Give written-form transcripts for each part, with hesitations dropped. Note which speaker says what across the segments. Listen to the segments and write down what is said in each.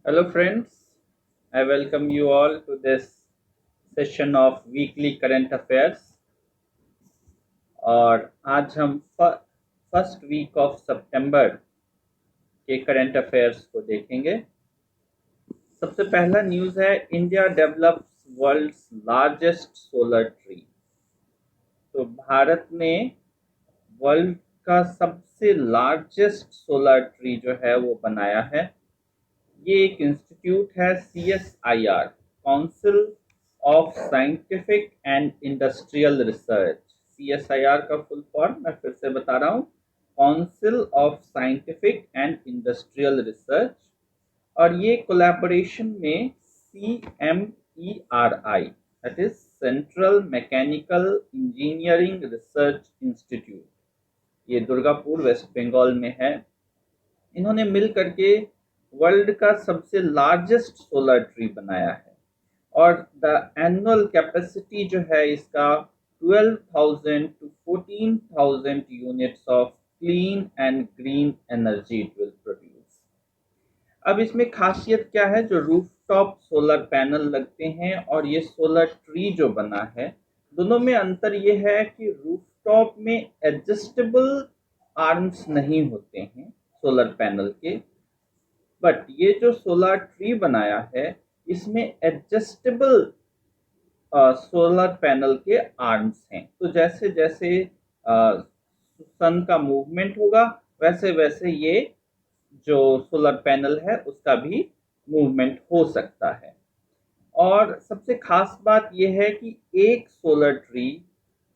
Speaker 1: Hello, friends. I welcome you all to this session of weekly current affairs. और आज हम first week of सितंबर के current affairs को देखेंगे। सबसे पहला न्यूज़ है India develops world's largest solar tree. तो भारत ने वर्ल्ड का सबसे लार्जेस्ट सोलर ट्री जो है वो बनाया है। ये एक इंस्टीट्यूट है CSIR, council of scientific and industrial research. CSIR का फुल फॉर्म मैं फिर से बता रहा हूँ, council of scientific and industrial research. और ये कोलैबोरेशन में CMERI, that is central mechanical engineering research institute, ये दुर्गापुर वेस्ट बंगाल में है। इन्होंने मिल करके वर्ल्ड का सबसे लार्जेस्ट सोलर ट्री बनाया है और द एनुअल कैपेसिटी जो है इसका 12,000 to 14,000 units of clean and green energy it will produce. अब इसमें खासियत क्या है, जो रूफटॉप सोलर पैनल लगते हैं और ये सोलर ट्री जो बना है, दोनों में अंतर ये है कि रूफटॉप में एडजस्टेबल आर्म्स नहीं होते हैं सोलर पैनल के, बट ये जो सोलर ट्री बनाया है इसमें एडजस्टेबल सोलर पैनल के आर्म्स हैं। तो जैसे जैसे सन का मूवमेंट होगा वैसे वैसे ये जो सोलर पैनल है उसका भी मूवमेंट हो सकता है। और सबसे खास बात यह है कि एक solar tree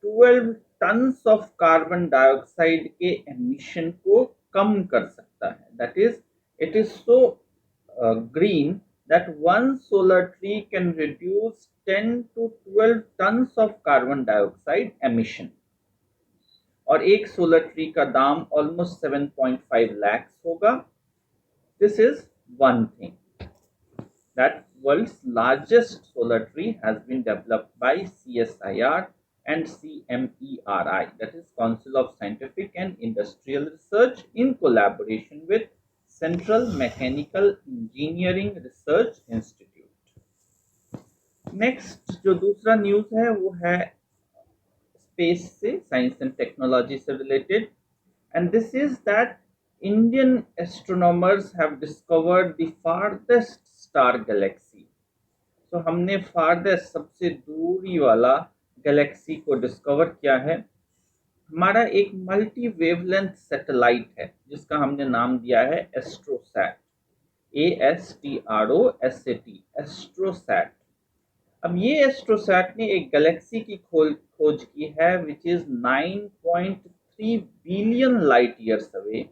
Speaker 1: 12 tons of carbon dioxide के एमिशन को कम कर सकता है। That is it is so green that one solar tree can reduce 10 to 12 tons of carbon dioxide emission। और एक सोलर ट्री का दाम ऑलमोस्ट 7.5 lakhs होगा। This is one thing, that world's largest solar tree has been developed by CSIR and CMERI, that is Council of Scientific and Industrial Research, in collaboration with central mechanical engineering research institute. Next जो दूसरा news है वो है space से, science and technology से related, and this is that Indian astronomers have discovered the farthest star Galaxy. तो हमने farthest, सबसे दूरी वाला गैलेक्सी को डिस्कवर किया है। हमारा एक मल्टी वेवलेंथ सैटेलाइट है जिसका हमने नाम दिया है एस्ट्रोसैट, ASTROSAT, एस्ट्रोसैट। अब ये एस्ट्रोसैट ने एक गैलेक्सी की खोज की है which is 9.3 billion light years away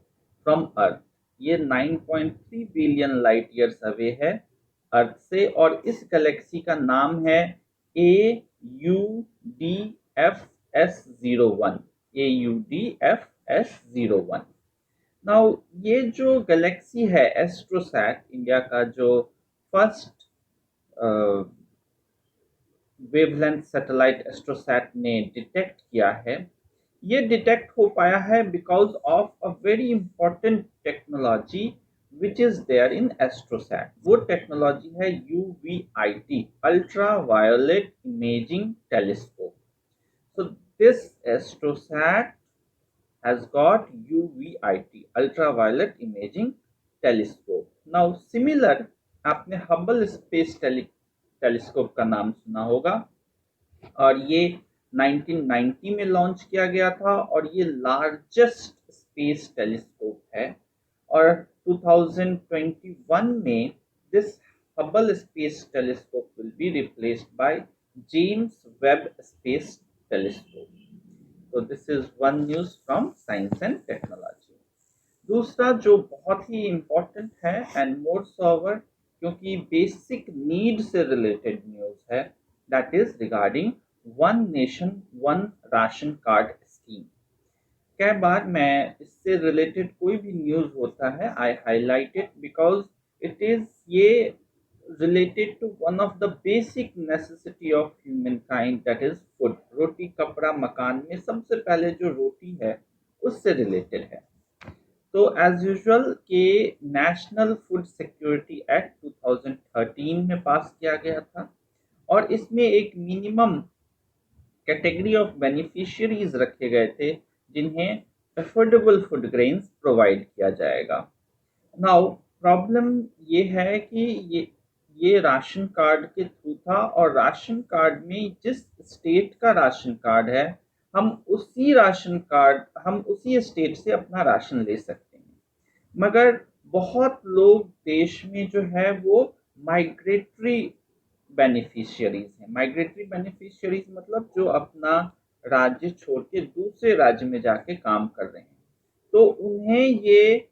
Speaker 1: from Earth. ये 9.3 बिलियन लाइट ईयर्स अवे है अर्थ से, और इस गैलेक्सी का नाम है AUDFS01, AUDFS01। नाउ ये जो गैलेक्सी है एस्ट्रोसैट, इंडिया का जो फर्स्ट वेवलेंथ सैटेलाइट एस्ट्रोसैट ने डिटेक्ट किया है, ये डिटेक्ट हो पाया है because of a very important technology which is there in AstroSat. वो टेक्नोलॉजी है UVIT, ultra violet imaging telescope. So this astrosat has got UVIT, ultraviolet imaging telescope. Now similar, आपने हबल स्पेस टेलीस्कोप का नाम सुना होगा, और ये 1990 में लॉन्च किया गया था और ये लार्जेस्ट स्पेस टेलीस्कोप है। और 2021 में this Hubble space telescope will be replaced by James Webb space telescope. So this is one news from science and technology. दूसरा जो बहुत ही इम्पोर्टेंट है एंड मोर सोवर, क्योंकि बेसिक नीड से रिलेटेड न्यूज है, that is regarding one nation one ration card scheme. कई बार मैं इससे रिलेटेड कोई भी न्यूज होता है आई highlight it because it is ये related to one of the basic necessity of humankind, that is food। रोटी कपड़ा मकान में सबसे पहले जो रोटी है उससे रिलेटेड है। तो एज यूजुअल के नेशनल फूड सिक्योरिटी एक्ट 2013 में पास किया गया था और इसमें एक मिनिमम कैटेगरी ऑफ बेनिफिशियरीज रखे गए थे जिन्हें अफोर्डेबल फूड ग्रेन्स प्रोवाइड किया जाएगा। नाउ प्रॉब्लम ये है कि ये राशन कार्ड के थ्रू था और राशन कार्ड में जिस स्टेट का राशन कार्ड है हम उसी स्टेट से अपना राशन ले सकते हैं। मगर बहुत लोग देश में जो है वो माइग्रेटरी बेनिफिशियरीज हैं। माइग्रेटरी बेनिफिशियरीज मतलब जो अपना राज्य छोड़ के दूसरे राज्य में जाके काम कर रहे हैं, तो उन्हें ये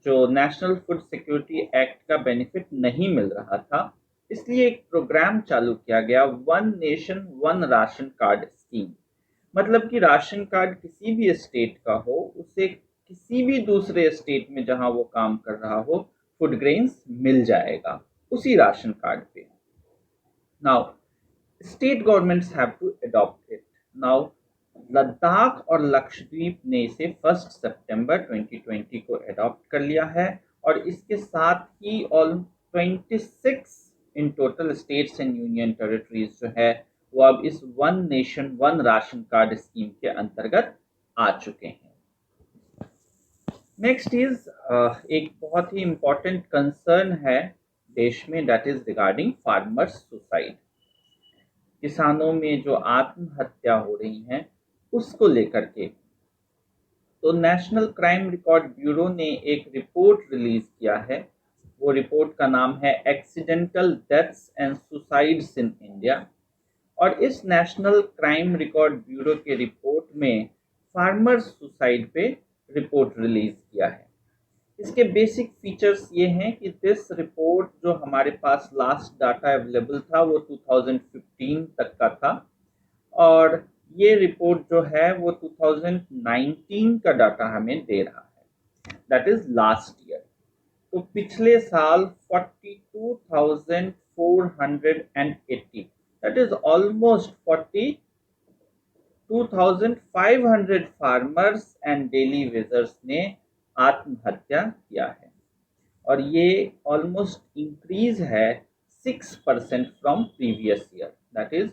Speaker 1: जो नेशनल फूड सिक्योरिटी एक्ट का बेनिफिट नहीं मिल रहा था। इसलिए एक प्रोग्राम चालू किया गया, one nation one ration card scheme. मतलब कि राशन कार्ड किसी भी स्टेट का हो, उसे किसी भी दूसरे स्टेट में जहां वो काम कर रहा हो फूड ग्रेन्स मिल जाएगा उसी राशन कार्ड पे। Now state governments have to adopt it. Now Ladakh और लक्षद्वीप ने इसे 1 सितंबर 2020 को अडॉप्ट कर लिया है और इसके साथ ही all 26 in total states and union territories जो है वो अब इस one nation one ration card scheme के अंतर्गत आ चुके हैं। नेक्स्ट इज एक बहुत ही इंपॉर्टेंट कंसर्न है देश में, that is regarding farmers suicide. किसानों में जो आत्महत्या हो रही हैं उसको लेकर के तो नेशनल क्राइम रिकॉर्ड ब्यूरो ने एक रिपोर्ट रिलीज किया है। वो रिपोर्ट का नाम है accidental deaths and suicides in India और इस नेशनल क्राइम रिकॉर्ड ब्यूरो के रिपोर्ट में फार्मर्स सुसाइड पे रिपोर्ट रिलीज किया है। इसके बेसिक फीचर्स ये हैं कि दिस रिपोर्ट जो हमारे पास लास्ट डाटा अवेलेबल था वो 2015 तक का था और ये रिपोर्ट जो है वो 2019 का डाटा हमें दे रहा है, दैट इज लास्ट ईयर। तो पिछले साल 42,480, that is almost 42,500 farmers and daily wagers ने आत्महत्या किया है और ये ऑलमोस्ट इंक्रीज है 6% from previous year. That is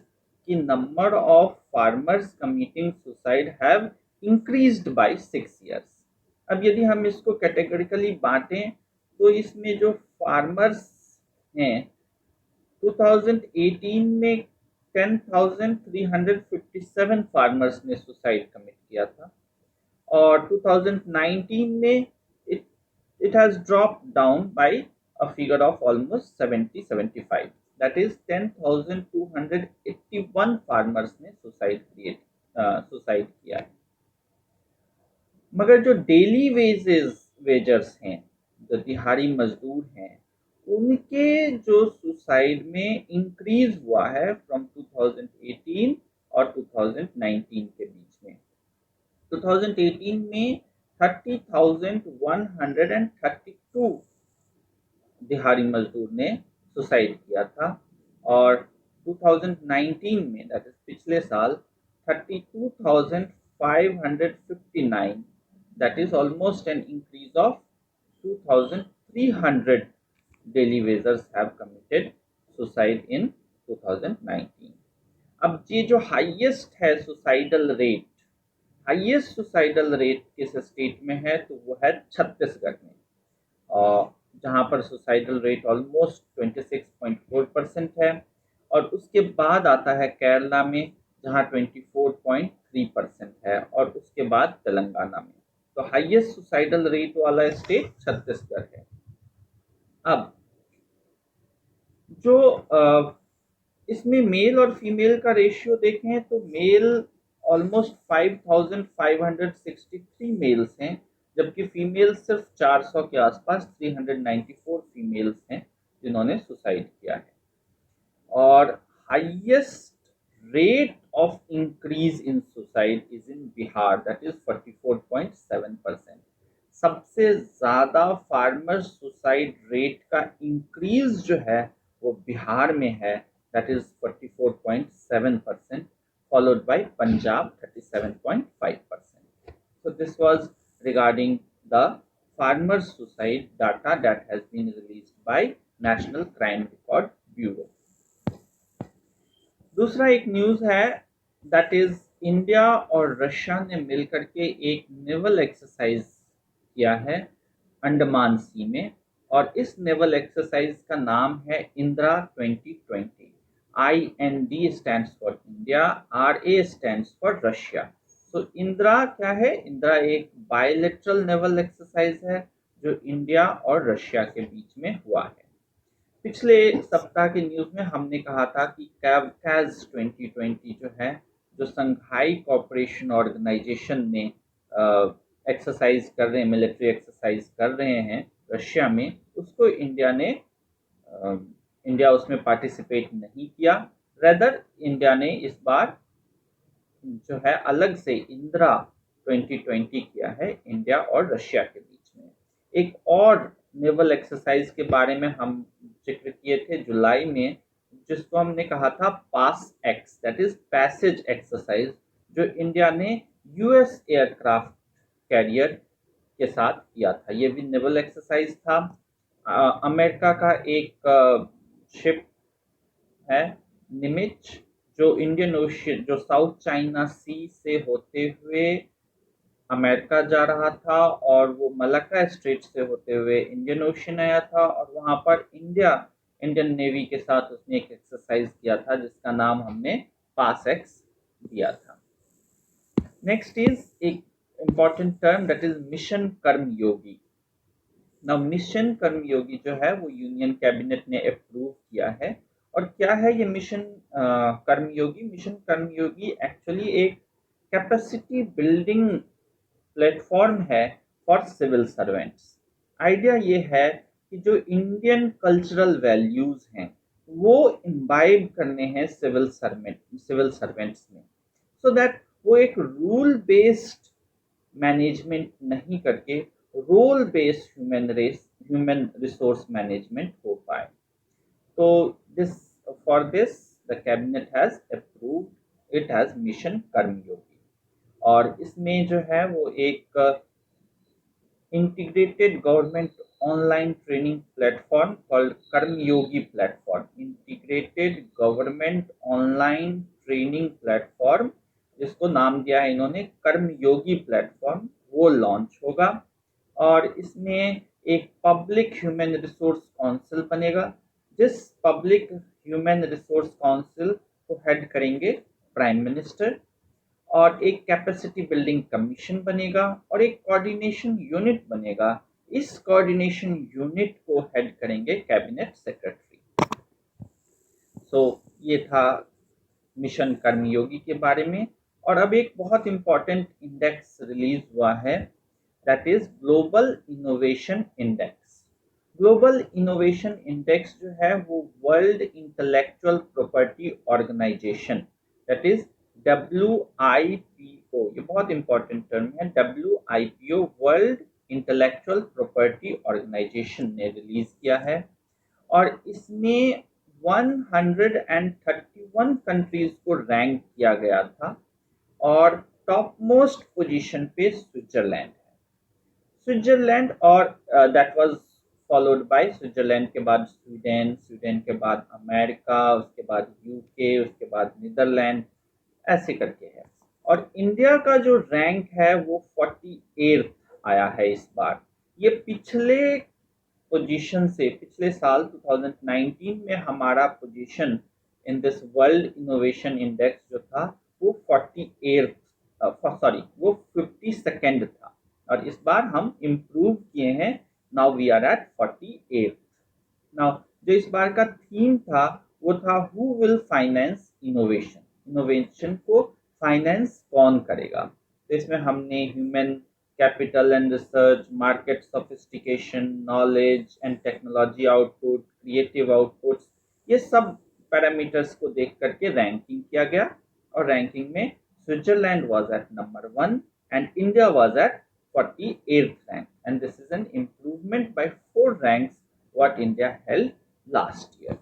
Speaker 1: कि number of farmers committing suicide have increased by 6 years। अब यदि हम इसको कैटेगरिकली बांटें तो इसमें जो फार्मर्स हैं 2018 में 10,357 फार्मर्स ने सुसाइड कमिट किया था और 2019 में it has dropped down by a figure of almost 75, that is 10,281 farmers ने सुसाइड किया है। मगर जो डेली वेजर्स हैं, जो दिहाड़ी मजदूर हैं, उनके जो सुसाइड में इंक्रीज हुआ है फ्रॉम 2018 और 2019 के बीच में। 2018 में 30,132 दिहाड़ी मजदूर ने सुसाइड किया था और 2019 में दैट इज पिछले साल 32,559, that is almost an increase of 2,300 daily wagers have committed suicide in 2019। अब ये जो हाईएस्ट है suicidal rate, highest suicidal rate किस स्टेट में है तो वो है छत्तीसगढ़ में, और जहां पर सुसाइडल रेट ऑलमोस्ट 26.4% है और उसके बाद आता है केरला में जहां 24.3% है और उसके बाद तेलंगाना में। तो हाईएस्ट सुसाइडल रेट वाला स्टेट छत्तीसगढ़ है। अब जो इसमें मेल और फीमेल का रेशियो देखें तो मेल ऑलमोस्ट 5,563 मेल्स हैं, जबकि फीमेल सिर्फ 400 के आसपास 394 फीमेल्स हैं जिन्होंने सुसाइड किया है। और highest rate of increase in suicide is in Bihar, that is 44.7%। सबसे ज्यादा फार्मर सुसाइड रेट का इंक्रीज जो है वो बिहार में है, that is 44.7%, followed by Punjab 37.5%. So this was regarding the farmers' suicide data that has been released by National Crime Record Bureau. दूसरा एक न्यूज है दैट इज इंडिया और रशिया ने मिलकर के एक नेवल एक्सरसाइज किया है अंडमान सी में, और इस नेवल एक्सरसाइज का नाम है Indira 2020। IND stands for India, RA stands for Russia. तो इंदिरा क्या है? इंदिरा एक बायलैटरल नेवल एक्सरसाइज है जो इंडिया और रशिया के बीच में हुआ है। पिछले सप्ताह के न्यूज में हमने कहा था कि कैवकाज 2020 जो है, जो संघाई कॉपरेशन ऑर्गेनाइजेशन में एक्सरसाइज कर रहे हैं, मिलिट्री एक्सरसाइज कर रहे हैं रशिया में, उसको इंडिया उसमें पार्टिसिपेट नहीं किया। रेदर इंडिया ने इस बार जो है अलग से इंदिरा 2020 किया है इंडिया और रशिया के बीच में। एक और नेवल एक्सरसाइज के बारे में हम जिक्र किए थे जुलाई में, जिसको हमने कहा था PASSEX, that is passage exercise, जो इंडिया ने US एयरक्राफ्ट कैरियर के साथ किया था। ये भी नेवल एक्सरसाइज था। अमेरिका का एक शिप है निमिच, जो इंडियन ओशियन, जो साउथ चाइना सी से होते हुए अमेरिका जा रहा था, और वो मलक्का स्ट्रेट से होते हुए इंडियन ओशियन आया था, और वहां पर इंडियन नेवी के साथ उसने एक एक्सरसाइज किया था जिसका नाम हमने पास एक्स दिया था। नेक्स्ट इज एक important term that is mission Karmayogi. Now mission Karmayogi जो है वो यूनियन कैबिनेट ने अप्रूव किया है। और क्या है ये मिशन कर्मयोगी? मिशन कर्मयोगी एक्चुअली एक कैपेसिटी बिल्डिंग प्लेटफॉर्म है फॉर सिविल सर्वेंट्स। आइडिया ये है कि जो इंडियन कल्चरल वैल्यूज हैं वो इम्बाइब करने हैं सिविल सर्वेंट्स में, सो दैट वो एक रूल बेस्ड मैनेजमेंट नहीं करके role based human resource management हो पाए। तो for this the cabinet has approved it as mission Karmayogi. और इसमें जो है वो एक integrated government online training platform called Karmayogi platform, integrated government online training platform, जिसको नाम दिया है इन्होंने कर्मयोगी प्लेटफॉर्म, वो लॉन्च होगा। और इसमें एक पब्लिक ह्यूमन रिसोर्स काउंसिल बनेगा, जिस पब्लिक ह्यूमन रिसोर्स काउंसिल को हेड करेंगे प्राइम मिनिस्टर, और एक कैपेसिटी बिल्डिंग कमीशन बनेगा और एक कोऑर्डिनेशन यूनिट बनेगा। इस कोऑर्डिनेशन यूनिट को हेड करेंगे कैबिनेट सेक्रेटरी। सो ये था मिशन कर्मयोगी के बारे में। और अब एक बहुत इंपॉर्टेंट इंडेक्स रिलीज हुआ है, that is global innovation index. Global innovation index जो है वो world intellectual property organisation, that is WIPO, ये बहुत इंपॉर्टेंट टर्म है, WIPO world intellectual property organisation ने रिलीज किया है। और इसमें 131 कंट्रीज को रैंक किया गया था, और टॉप मोस्ट पोजीशन पे स्विट्जरलैंड है। स्विट्जरलैंड और that was followed by Switzerland के बाद स्वीडन, स्वीडन के बाद अमेरिका, उसके बाद UK, उसके बाद नीदरलैंड, ऐसे करके है। और इंडिया का जो रैंक है वो 48 आया है इस बार। ये पिछले पोजीशन से, पिछले साल 2019 में हमारा position in this world innovation index जो था वो 48 वो 52nd था, और इस बार हम इम्प्रूव किए हैं, now we are at 48। Now जो इस बार का थीम था वो था who will finance innovation, innovation को फाइनेंस कौन करेगा। तो इसमें हमने human capital and research, market sophistication, knowledge and technology output, creative outputs, ये सब पैरामीटर्स को देख करके रैंकिंग किया गया। और रैंकिंग में Switzerland was at number 1 and India was at 48th rank, and this is an improvement by 4 ranks what India held last year.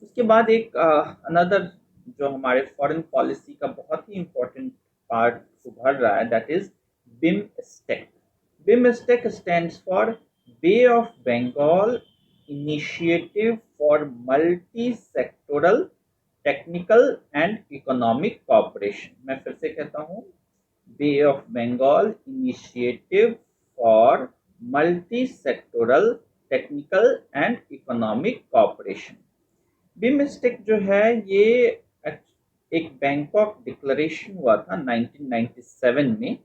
Speaker 1: उसके बाद एक अनदर जो हमारे फॉरेन पॉलिसी का बहुत ही इम्पोर्टेंट पार्ट उभर रहा है, that is BIMSTEC. BIMSTEC stands for Bay of Bengal Initiative for Multi-Sectoral Technical and Economic Cooperation. मैं फिर से कहता हूँ, Bay of Bengal Initiative for Multi-Sectoral Technical and Economic Cooperation. BIMSTEC जो है ये एक बैंकॉक डिक्लेरेशन हुआ था 1997 में,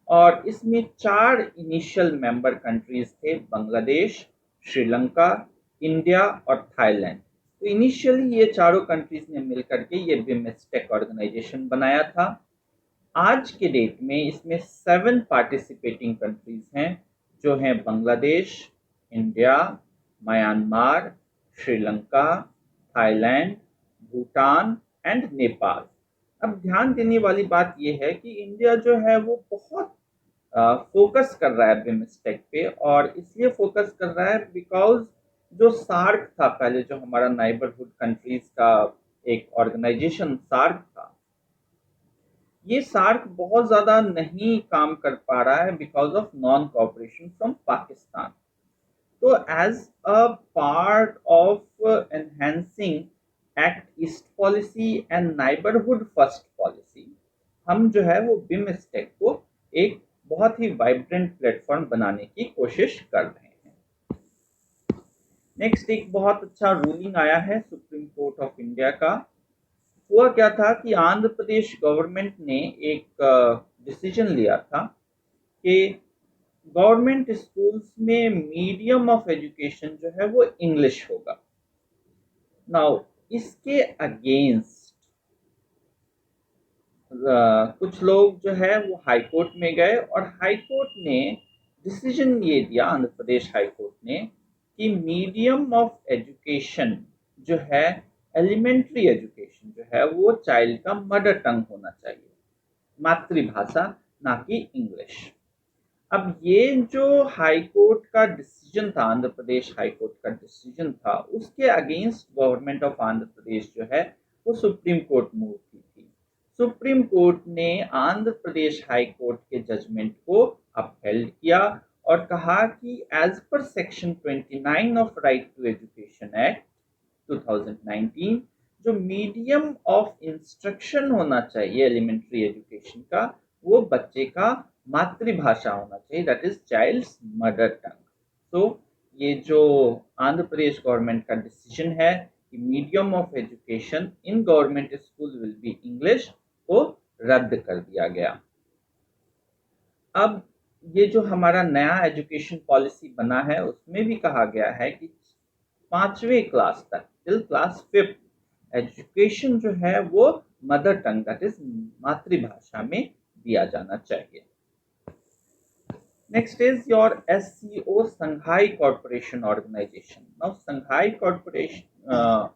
Speaker 1: और इसमें 4 इनिशियल मेंबर कंट्रीज थे, बांग्लादेश, श्रीलंका, इंडिया और थाईलैंड। तो इनिशियली ये चारों कंट्रीज ने मिलकर के ये BIMSTEC ऑर्गेनाइजेशन बनाया था। आज के डेट में इसमें 7 पार्टिसिपेटिंग कंट्रीज हैं, जो हैं Bangladesh, India, Myanmar, Sri Lanka, Thailand, Bhutan and Nepal. अब ध्यान देने वाली बात यह है कि इंडिया जो है वो बहुत फोकस कर रहा है BIMSTEC पे, और इसलिए फोकस कर रहा है बिकॉज जो सार्क था पहले, जो हमारा नाइबरहुड कंट्रीज का एक ऑर्गेनाइजेशन सार्क था, ये सार्क बहुत ज्यादा नहीं काम कर पा रहा है because of non cooperation from Pakistan. तो as a part of enhancing act east policy and neighbourhood first policy, हम जो है वो BIMSTEC को एक बहुत ही वाइब्रेंट प्लेटफॉर्म बनाने की कोशिश कर रहे हैं। नेक्स्ट, एक बहुत अच्छा रूलिंग आया है सुप्रीम कोर्ट ऑफ इंडिया का। हुआ क्या था कि आंध्र प्रदेश गवर्नमेंट ने एक डिसीजन लिया था कि गवर्नमेंट स्कूल्स में मीडियम ऑफ एजुकेशन जो है वो इंग्लिश होगा। नाउ इसके अगेंस्ट कुछ लोग जो है वो हाई कोर्ट में गए, और हाई कोर्ट ने डिसीजन ये दिया, आंध्र प्रदेश हाई कोर्ट ने, कि मीडियम ऑफ एजुकेशन जो है, एलिमेंट्री एजुकेशन जो है वो चाइल्ड का मदर टंग होना चाहिए, मातृभाषा, ना कि इंग्लिश। अब ये जो हाई कोर्ट का डिसीजन था, आंध्र प्रदेश हाई कोर्ट का डिसीजन था, उसके against government of Andhra Pradesh जो है वो सुप्रीम कोर्ट मूव की थी। सुप्रीम कोर्ट ने आंध्र प्रदेश हाई कोर्ट के जजमेंट को अपहेल्ड किया और कहा कि as per section 29 of right to education act 2019, जो मीडियम ऑफ इंस्ट्रक्शन होना चाहिए एलिमेंट्री एजुकेशन का, वो बच्चे का मातृभाषा होना चाहिए, that is child's mother tongue. तो ये जो आंध्र प्रदेश गवर्नमेंट का डिसीजन है कि medium of education in government school will be English, को रद्द कर दिया गया। अब ये जो हमारा नया एजुकेशन पॉलिसी बना है, उसमें भी कहा गया है कि 5वीं क्लास तक, टिल क्लास 5th, एजुकेशन जो है वो मदर टंग, दैट इज मातृभाषा में दिया जाना चाहिए। Next is your SCO, Shanghai Cooperation Organization. Now Shanghai Cooperation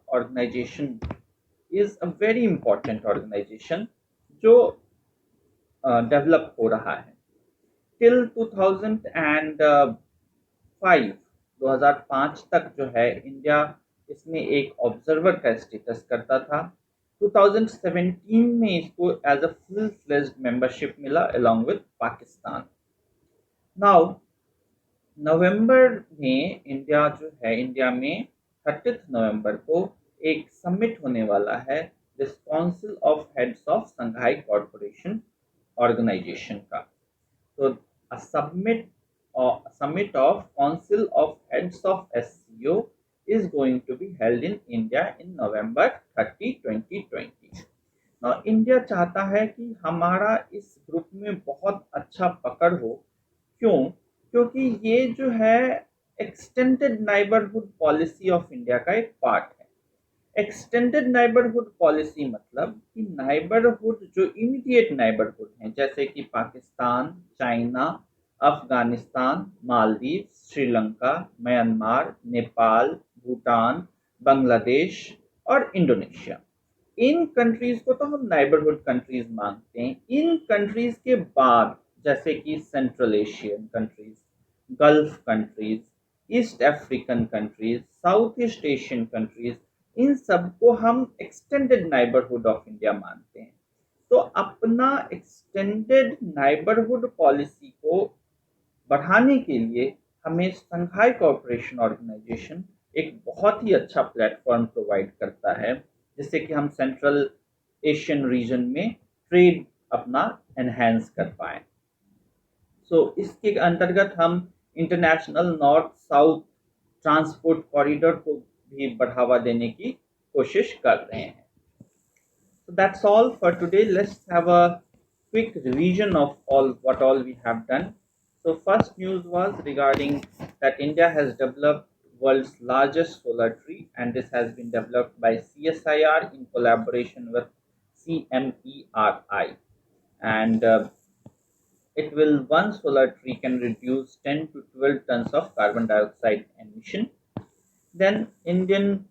Speaker 1: Organization is a very important organization जो डेवलप हो रहा है। टिल 2005 तक जो है इंडिया इसमें एक ऑब्जर्वर का स्टेटस करता था। 2017 में इसको as a full fledged membership मिला along with Pakistan. Now November में इंडिया में 30 नवंबर को एक समिट होने वाला है, this council of heads of Shanghai corporation organisation का। तो a summit of Council of Heads of SCO is going to be held in India in November 30, 2020. Now, India चाहता है कि हमारा इस ग्रुप में बहुत अच्छा पकड़ हो। क्यों? क्योंकि ये जो है extended neighbourhood policy of India का एक पार्ट है। एक्सटेंडेड नाइबरहुड पॉलिसी मतलब कि नाइबरहुड जो इमीडिएट नाइबरहुड हैं, जैसे कि पाकिस्तान, चाइना, अफगानिस्तान, मालदीव, श्रीलंका, म्यांमार, नेपाल, भूटान, बांग्लादेश और इंडोनेशिया, इन कंट्रीज को तो हम नाइबरहुड कंट्रीज मानते हैं। इन कंट्रीज के बाद जैसे कि central Asian countries, Gulf countries, east African countries, south east Asian countries, इन सबको हम एक्सटेंडेड नाइबरहुड ऑफ इंडिया मानते हैं। तो अपना एक्सटेंडेड नाइबरहुड पॉलिसी को बढ़ाने के लिए हमें शंघाई कोऑपरेशन ऑर्गेनाइजेशन एक बहुत ही अच्छा प्लेटफॉर्म प्रोवाइड करता है, जिससे कि हम सेंट्रल एशियन रीजन में ट्रेड अपना एनहेंस कर पाएँ। इसके अंतर्गत हम international north south transport corridor को भी बढ़ावा देने की कोशिश कर रहे हैं। So that's all for today. Let's have a quick revision of what all we have done. So first news was regarding that India has developed world's largest solar tree, and this has been developed by CSIR in collaboration with CMERI. And one solar tree can reduce 10 to 12 tons of carbon dioxide emission. Then Indian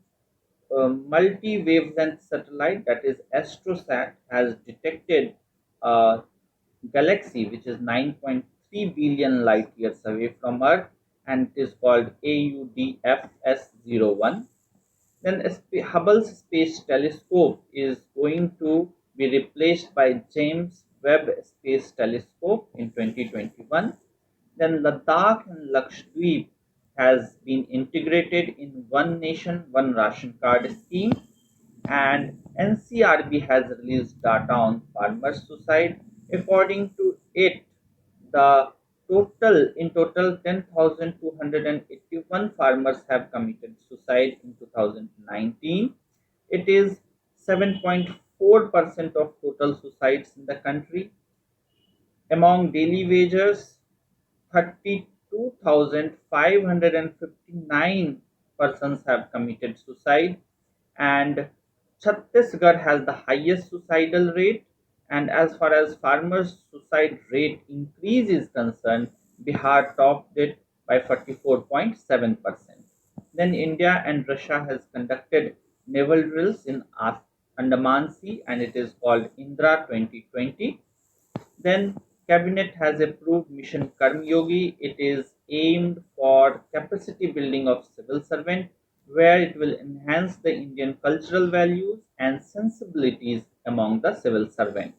Speaker 1: multi-wavelength satellite, that is AstroSat, has detected a galaxy which is 9.3 billion light years away from Earth, and it is called AUDFS01. Then Hubble's Space Telescope is going to be replaced by James Webb Space Telescope in 2021. Then Ladakh and Lakshadweep has been integrated in One Nation, One Ration Card scheme, and NCRB has released data on farmers' suicide. According to it, the total 10,281 farmers have committed suicide in 2019. It is 7.4% of total suicides in the country. Among daily wagers, 32,559 persons have committed suicide, and Chhattisgarh has the highest suicidal rate. And as far as farmers' suicide rate increase is concerned, Bihar topped it by 44.7%. Then India and Russia has conducted naval drills in Andaman Sea, and it is called Indra 2020. Then Cabinet has approved Mission Karmyogi. It is aimed for capacity building of civil servant, where it will enhance the Indian cultural values and sensibilities among the civil servant.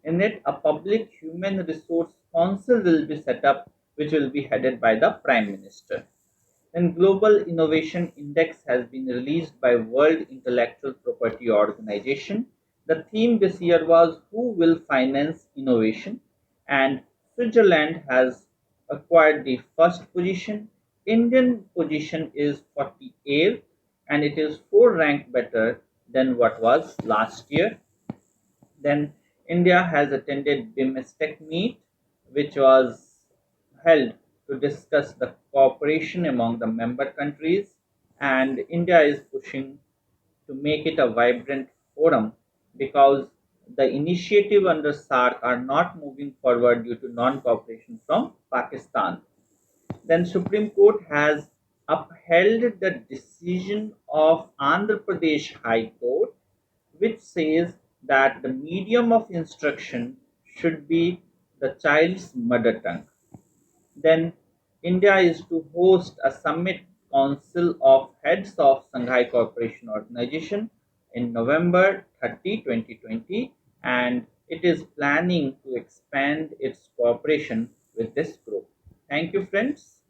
Speaker 1: In it, a public human resource council will be set up, which will be headed by the Prime Minister. Then Global Innovation Index has been released by World Intellectual Property Organization. The theme this year was Who Will Finance Innovation? And Switzerland has acquired the first position. Indian position is 48th, and it is 4 rank better than what was last year. Then India has attended BIMSTEC meet, which was held to discuss the cooperation among the member countries, and India is pushing to make it a vibrant forum because the initiative under SARC are not moving forward due to non-cooperation from Pakistan. Then Supreme Court has upheld the decision of Andhra Pradesh High Court, which says that the medium of instruction should be the child's mother tongue. Then India is to host a summit council of heads of Shanghai Cooperation Organization in November 30, 2020, and it is planning to expand its cooperation with this group. Thank you, friends.